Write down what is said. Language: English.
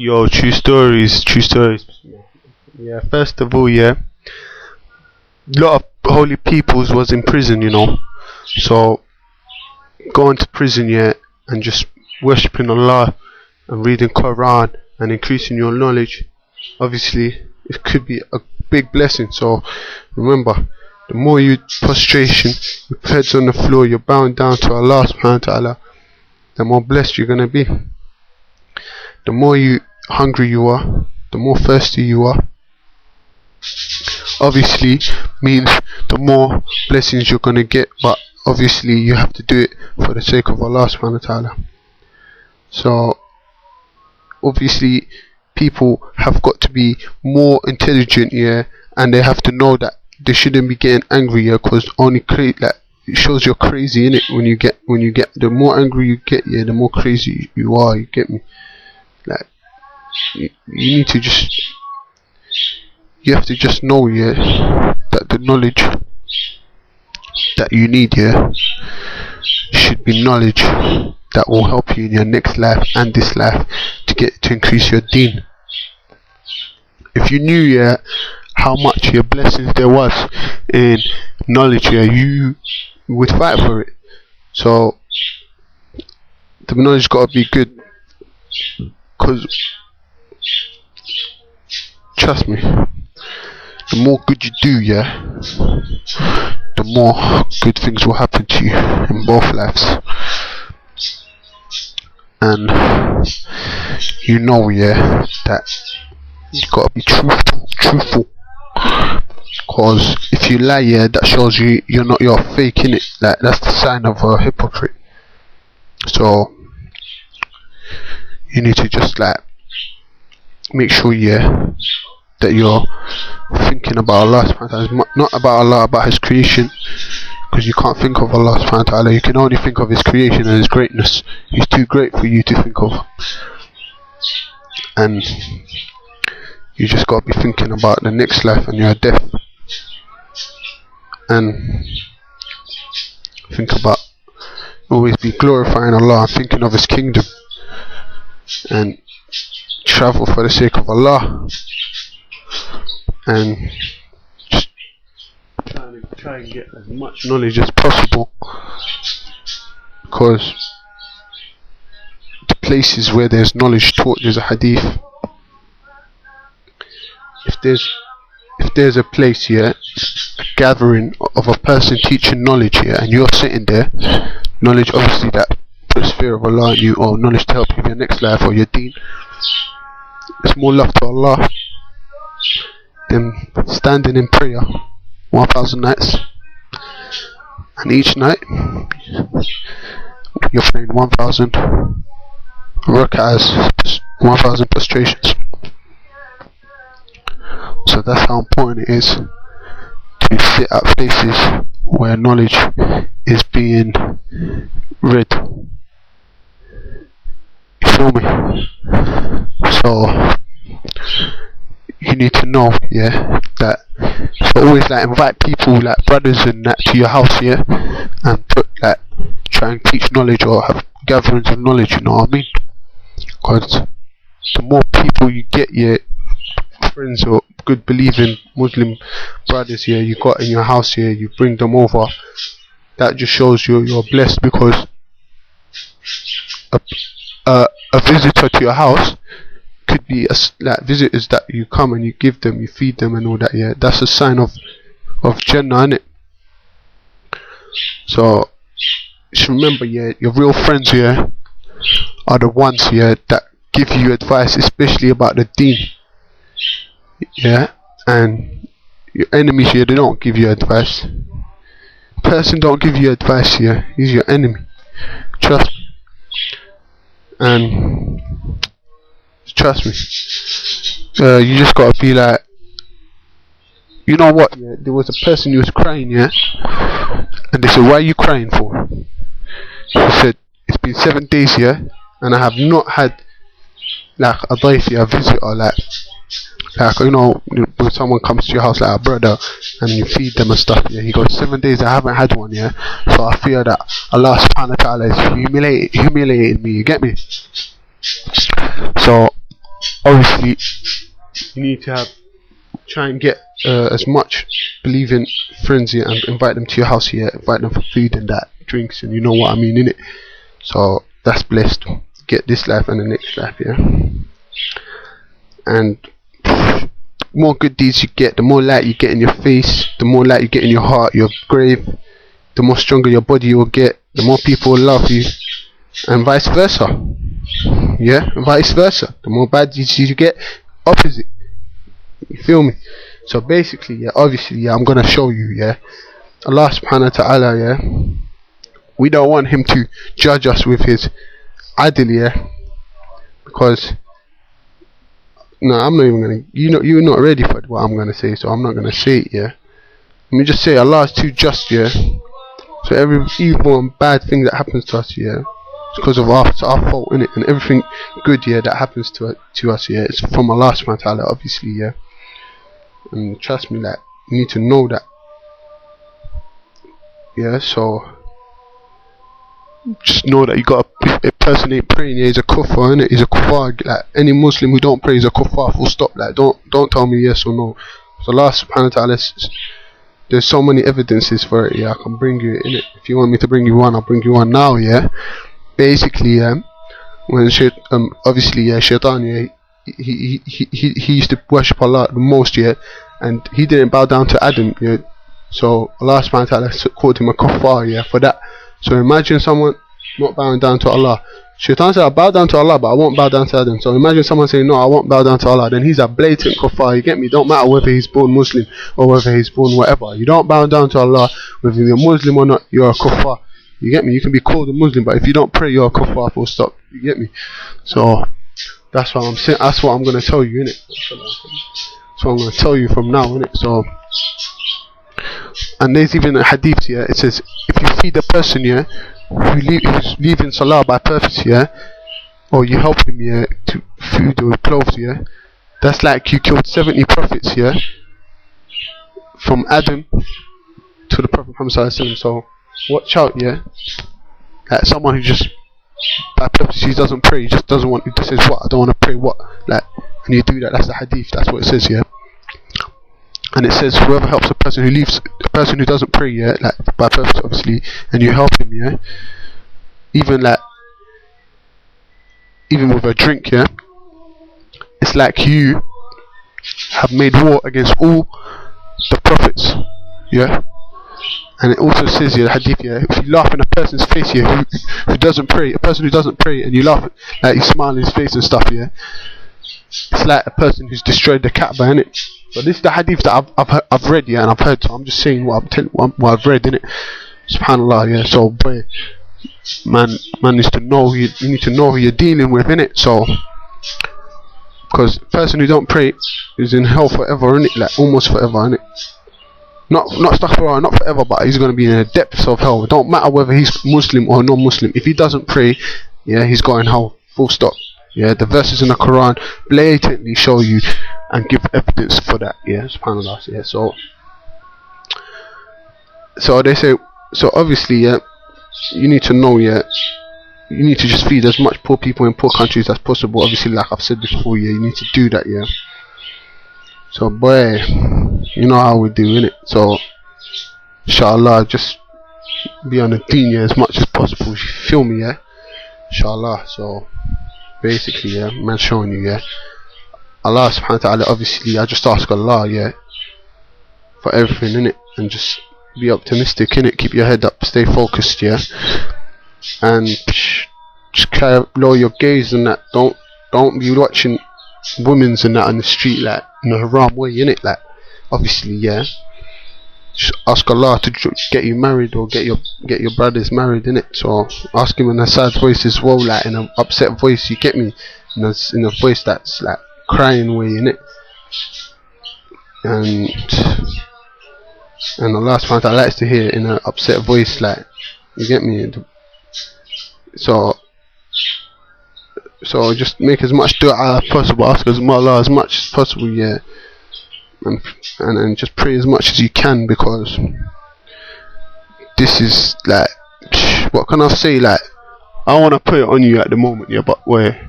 Yo, true stories, true stories. Yeah, first of all, yeah, lot of holy peoples was in prison, So going to prison, yeah, and just worshipping Allah and reading Quran and increasing your knowledge. Obviously, it could be a big blessing. So remember, the more you prostration, your head's on the floor, you're bowing down to Allah subhanahu wa ta'ala, the more blessed you're gonna be. The more hungry you are, the more thirsty you are, obviously means the more blessings you're gonna get, but obviously you have to do it for the sake of Allah subhanahu wa ta'ala. So obviously people have got to be more intelligent, yeah, and they have to know that they shouldn't be getting angry, yeah, because it shows you're crazy, innit? When you get the more angry you get, yeah, the more crazy you are, you get me? Like you need to you have to just know, yeah, that the knowledge that you need, yeah, should be knowledge that will help you in your next life and this life to increase your deen. If you knew, yeah, how much your blessings there was in knowledge, yeah, you would fight for it. So the knowledge gotta be good, because trust me, the more good you do, yeah, the more good things will happen to you in both lives. And yeah, that you gotta be truthful. Cause if you lie, yeah, that shows you're faking it. Like that's the sign of a hypocrite. So you need to just make sure, yeah, that you're thinking about Allah subhanahu wa ta'ala, not about Allah, about His creation, because you can't think of Allah subhanahu wa ta'ala, you can only think of His creation and His greatness. He's too great for you to think of, and you just got to be thinking about the next life and your death, and think about, always be glorifying Allah and thinking of His kingdom, and travel for the sake of Allah, and just try and get as much knowledge as possible, because the places where there's knowledge taught, there's a hadith. If there's a place here, a gathering of a person teaching knowledge here, and you're sitting there, knowledge obviously that puts fear of Allah in you, or knowledge to help you in your next life or your deen, it's more love to Allah than standing in prayer 1,000 nights, and each night you're praying 1,000 rak'ahs, 1,000 prostrations. So that's how important it is to sit at places where knowledge is being read. You feel me? So you need to know, yeah, that so always invite people, brothers and that, to your house, yeah, and try and teach knowledge or have gatherings of knowledge, you know what I mean? Because the more people you get, yeah, friends or good believing Muslim brothers here, you got in your house here, you bring them over, that just shows you're blessed, because a visitor to your house could be visitors that you come and you give them, you feed them and all that, yeah, that's a sign of Jannah, innit? So just remember, yeah, your real friends here are the ones here that give you advice, especially about the deen, yeah, and your enemies here, they don't give you advice. Person don't give you advice here, he's your enemy, trust me. And trust me, you just gotta be you know what, yeah, there was a person who was crying, yeah, and they said, why are you crying for? He said, it's been 7 days, yeah, and I have not had a dayfi, a visitor, you know, when someone comes to your house, a brother, and you feed them and stuff, yeah, he goes, 7 days I haven't had one, yeah, so I fear that Allah subhanahu wa ta'ala is humiliating me, you get me? So obviously you need to try and get as much believing friends here and invite them to your house here, invite them for food and that, drinks, and you know what I mean, innit? So that's blessed. Get this life and the next life, yeah. And the more good deeds you get, the more light you get in your face, the more light you get in your heart, your grave, the more stronger your body will get, the more people will love you, and vice versa. Yeah, and vice versa. The more bad deeds you get, opposite. You feel me? So basically, yeah, obviously, yeah, I'm gonna show you, yeah. Allah subhanahu wa ta'ala, yeah. We don't want him to judge us with his adl, yeah. Because no, I'm not even gonna. You're not ready for what I'm gonna say, so I'm not gonna say it, yeah. Let me just say, Allah is too just, yeah. So every evil and bad thing that happens to us, yeah, it's because of our fault, innit? And everything good, yeah, that happens to us, yeah, it's from Allah subhanahu wa ta'ala, obviously, yeah. And trust me, like, you need to know that, yeah. So just know that you got a person ain't praying, yeah, he's a kuffar, innit? He's a kuffar. Like any Muslim who don't pray is a kuffar, full stop. Like don't tell me yes or no. So Allah subhanahu wa ta'ala, there's so many evidences for it, yeah. I can bring you in it. If you want me to bring you one, I'll bring you one now, yeah. Basically, when obviously, yeah, Shaitan, yeah, he used to worship Allah the most, yeah, and he didn't bow down to Adam, yeah. So Allah subhanahu wa ta'ala called him a kuffar, yeah, for that. So imagine someone not bowing down to Allah. Shaitan said, I'll bow down to Allah, but I won't bow down to Adam. So imagine someone saying, no, I won't bow down to Allah. Then he's a blatant kuffar, you get me? Don't matter whether he's born Muslim or whether he's born whatever. You don't bow down to Allah, whether you're Muslim or not, you're a kuffar. You get me? You can be called a Muslim, but if you don't pray, you're a kuffar, full stop. You get me? So that's what I'm saying. That's what I'm going to tell you, innit? That's what I'm going to tell you from now, innit? So, and there's even a hadith here, it says, if you feed a person, yeah, who's leaving salah by purpose, yeah, or you help him, yeah, to food or clothes, yeah, that's like you killed 70 prophets, yeah, from Adam to the Prophet Muhammad sallallahu alaihi wasallam. So watch out, yeah, like someone who just by purpose he doesn't pray, he just doesn't want, he just says, what, I don't want to pray, what, like, and you do that, that's the hadith, that's what it says, yeah. And it says, whoever helps a person who doesn't pray, yeah, like by purpose obviously, and you help him, yeah, even with a drink, yeah, it's like you have made war against all the prophets, yeah. And it also says here, the hadith, yeah, if you laugh in a person's face, yeah, who doesn't pray, a person who doesn't pray, and you laugh, like you smile in his face and stuff, yeah, it's like a person who's destroyed the Kaaba, innit? So this is the hadith that I've read, yeah, and I've heard. So I'm just saying what I've read, innit? Subhanallah, yeah. So boy, man needs to know you need to know who you're dealing with, innit? So because the person who don't pray is in hell forever, innit? Like almost forever, innit? Not astaghfirullah, not forever, but he's gonna be in the depths of hell. It don't matter whether he's Muslim or non-Muslim. If he doesn't pray, yeah, he's going hell. Full stop. Yeah, the verses in the Quran blatantly show you and give evidence for that. Yeah, subhanallah. Yeah, so they say, so obviously, yeah, you need to know, yeah, you need to just feed as much poor people in poor countries as possible. Obviously, like I've said before, yeah, you need to do that, yeah. So boy, you know how we do, innit? So inshallah, just be on the deen, yeah, as much as possible. You feel me, yeah? Inshallah. So basically, yeah, man, showing you, yeah, Allah subhanahu wa ta'ala, obviously I just ask Allah, yeah, for everything, innit, and just be optimistic, innit, keep your head up, stay focused, yeah, and just kind of lower your gaze and that, don't be watching women's and that on the street, like, in a haram way, innit, like, obviously, yeah, just ask Allah to get you married or get your brothers married, innit. So ask him in a sad voice as well, like in an upset voice, you get me, in a voice that's like crying way, innit. And Allah subhanahu wa ta'ala likes to hear in an upset voice, like, you get me. So just make as much dua as possible, ask Allah as much as possible, yeah. And just pray as much as you can, because this is like, what can I say, like, I want to put it on you at the moment, yeah, but where